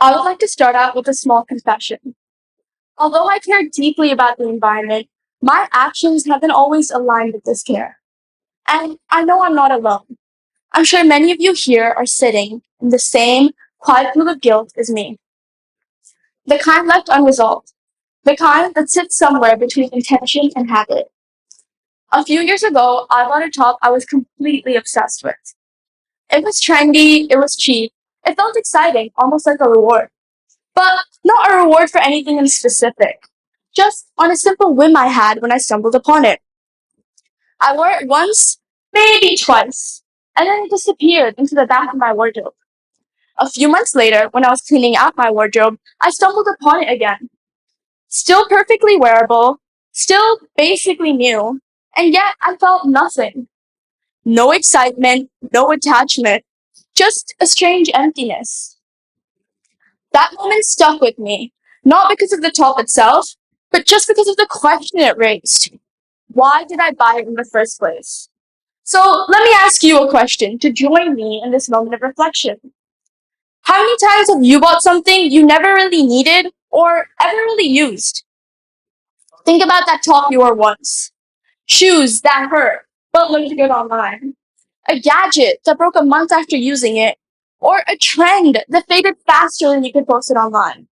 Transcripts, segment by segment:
I would like to start out with a small confession. Although I care deeply about the environment, my actions haven't always aligned with this care. And I know I'm not alone. I'm sure many of you here are sitting in the same quiet pool of guilt as me. The kind left unresolved. The kind that sits somewhere between intention and habit. A few years ago, I bought a top I was completely obsessed with. It was trendy, it was cheap, it felt exciting, almost like a reward. But not a reward for anything in specific. Just on a simple whim I had when I stumbled upon it. I wore it once, maybe twice, and then it disappeared into the back of my wardrobe. A few months later, when I was cleaning out my wardrobe, I stumbled upon it again. Still perfectly wearable, still basically new, and yet I felt nothing. No excitement, no attachment, just a strange emptiness. That moment stuck with me, not because of the top itself, but just because of the question it raised. Why did I buy it in the first place? So let me ask you a question to join me in this moment of reflection. How many times have you bought something you never really needed or ever really used? Think about that top you wore once. Shoes that hurt, but looked good online. A gadget that broke a month after using it, or a trend that faded faster than you could post it online.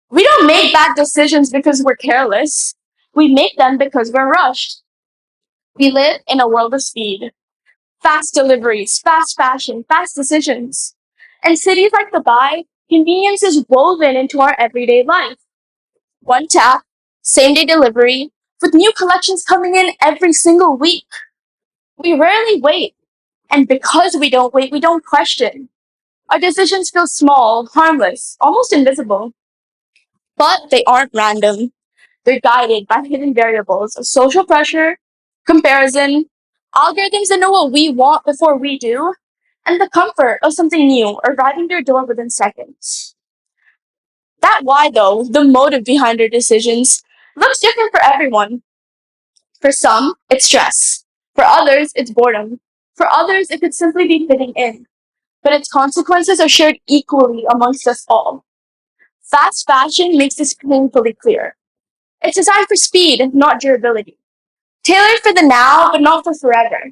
We don't make bad decisions because we're careless. We make them because we're rushed. We live in a world of speed. Fast deliveries, fast fashion, fast decisions. And cities like Dubai, convenience is woven into our everyday life. One tap, same day delivery, with new collections coming in every single week. We rarely wait. And because we don't wait, we don't question. Our decisions feel small, harmless, almost invisible. But they aren't random. They're guided by hidden variables of social pressure, comparison, algorithms that know what we want before we do, and the comfort of something new arriving at your door within seconds. That why, though, the motive behind our decisions looks different for everyone. For some, it's stress. For others, it's boredom. For others, it could simply be fitting in. But its consequences are shared equally amongst us all. Fast fashion makes this painfully clear. It's designed for speed, not durability. Tailored for the now, but not for forever.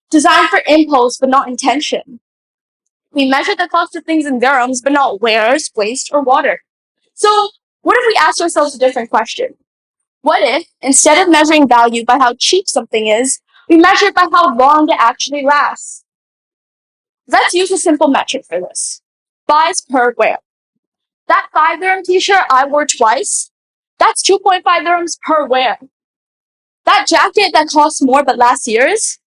Designed for impulse, but not intention. We measure the cost of things in dirhams, but not wares, waste, or water. So, what if we asked ourselves a different question? What if, instead of measuring value by how cheap something is, we measure it by how long it actually lasts? Let's use a simple metric for this. Buys per wear. That 5 dirham t-shirt I wore twice, that's 2.5 dirhams per wear. That jacket that costs more but lasts years,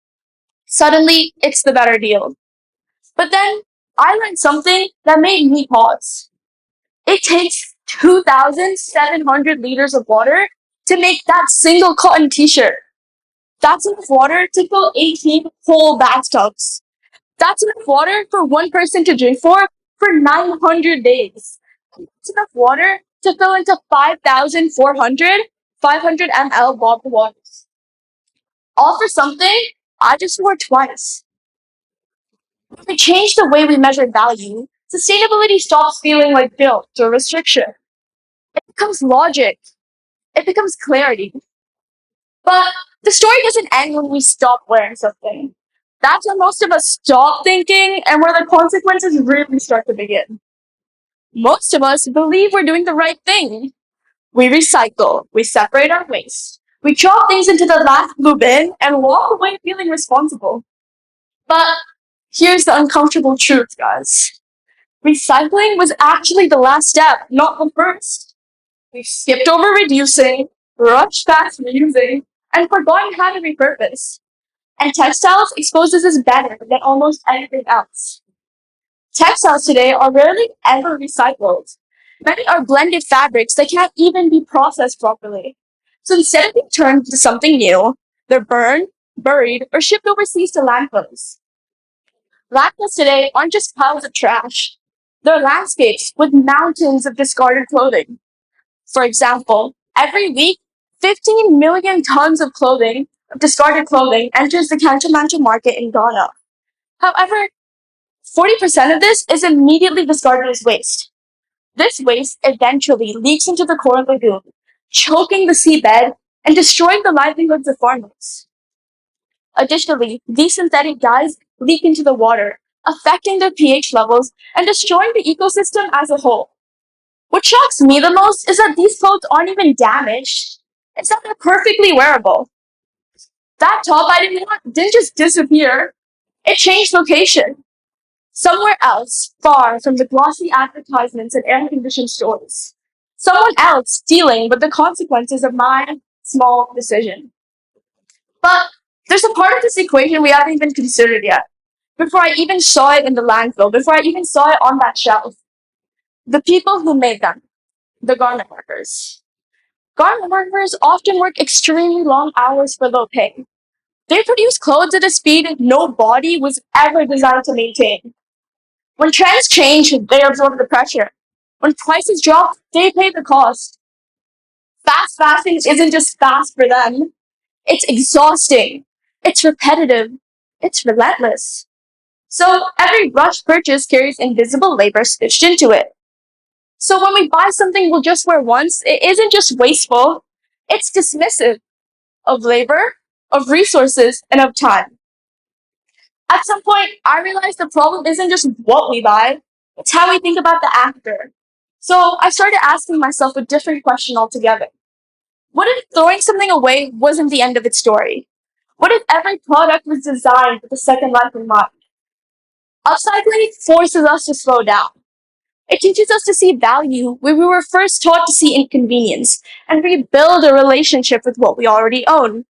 suddenly it's the better deal. But then I learned something that made me pause. It takes 2,700 liters of water to make that single cotton t-shirt. That's enough water to fill 18 whole bathtubs. That's enough water for one person to drink for 900 days. That's enough water to fill into 5,400 500 ml bottled waters. All for something I just wore twice. When we change the way we measure value, sustainability stops feeling like guilt or restriction. It becomes logic. It becomes clarity. But the story doesn't end when we stop wearing something. That's when most of us stop thinking and where the consequences really start to begin. Most of us believe we're doing the right thing. We recycle, we separate our waste, we drop things into the last blue bin and walk away feeling responsible. But here's the uncomfortable truth, guys. Recycling was actually the last step, not the first. We skipped over reducing, rushed past reusing, and forgotten how to repurpose. And textiles exposes us better than almost anything else. Textiles today are rarely ever recycled. Many are blended fabrics that can't even be processed properly. So instead of being turned into something new, they're burned, buried, or shipped overseas to landfills. Landfills today aren't just piles of trash. They're landscapes with mountains of discarded clothing. For example, every week, 15 million tons of discarded clothing, enters the Kanchamancha market in Ghana. However, 40% of this is immediately discarded as waste. This waste eventually leaks into the coral lagoon, choking the seabed and destroying the livelihoods of farmers. Additionally, these synthetic dyes leak into the water, affecting the pH levels and destroying the ecosystem as a whole. What shocks me the most is that these clothes aren't even damaged. It's that they're perfectly wearable. That top I didn't want didn't just disappear. It changed location. Somewhere else, far from the glossy advertisements and air-conditioned stores. Someone else dealing with the consequences of my small decision. But there's a part of this equation we haven't even considered yet. Before I even saw it in the landfill, before I even saw it on that shelf. The people who made them, the garment workers. Garment workers often work extremely long hours for low pay. They produce clothes at a speed no body was ever designed to maintain. When trends change, they absorb the pressure. When prices drop, they pay the cost. Fast fashion isn't just fast for them. It's exhausting. It's repetitive. It's relentless. So every rush purchase carries invisible labor stitched into it. So when we buy something we'll just wear once, it isn't just wasteful. It's dismissive of labor, of resources, and of time. At some point, I realized the problem isn't just what we buy, it's how we think about the after. So I started asking myself a different question altogether. What if throwing something away wasn't the end of its story? What if every product was designed with a second life in mind? Upcycling forces us to slow down. It teaches us to see value where we were first taught to see inconvenience and rebuild a relationship with what we already own.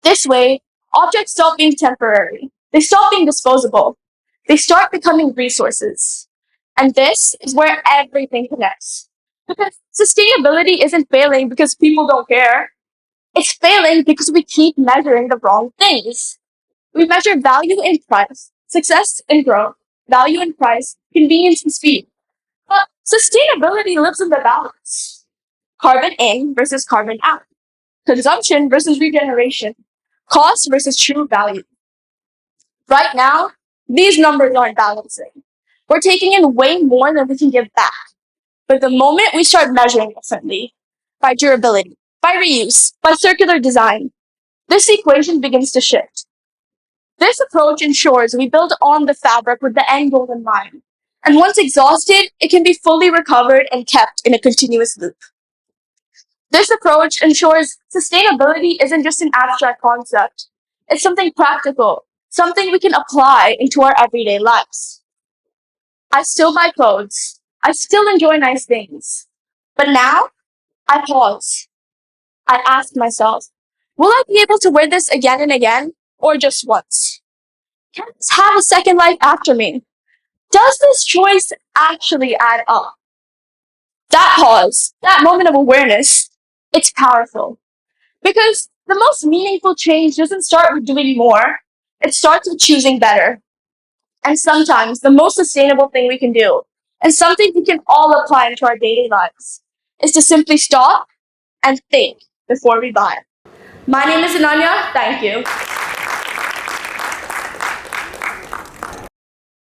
This way, objects stop being temporary. They stop being disposable. They start becoming resources. And this is where everything connects. Because sustainability isn't failing because people don't care. It's failing because we keep measuring the wrong things. We measure value in price, success in growth, value in price, convenience and speed. But sustainability lives in the balance. Carbon in versus carbon out. Consumption versus regeneration. Cost versus true value. Right now, these numbers aren't balancing. We're taking in way more than we can give back. But the moment we start measuring differently, by durability, by reuse, by circular design, this equation begins to shift. This approach ensures we build on the fabric with the end goal in mind. And once exhausted, it can be fully recovered and kept in a continuous loop. This approach ensures sustainability isn't just an abstract concept. It's something practical, something we can apply into our everyday lives. I still buy clothes. I still enjoy nice things. But now, I pause. I ask myself, will I be able to wear this again and again, or just once? Can this have a second life after me? Does this choice actually add up? That pause, that moment of awareness, it's powerful. Because the most meaningful change doesn't start with doing more, it starts with choosing better. And sometimes the most sustainable thing we can do, and something we can all apply into our daily lives, is to simply stop and think before we buy. My name is Ananya. Thank you.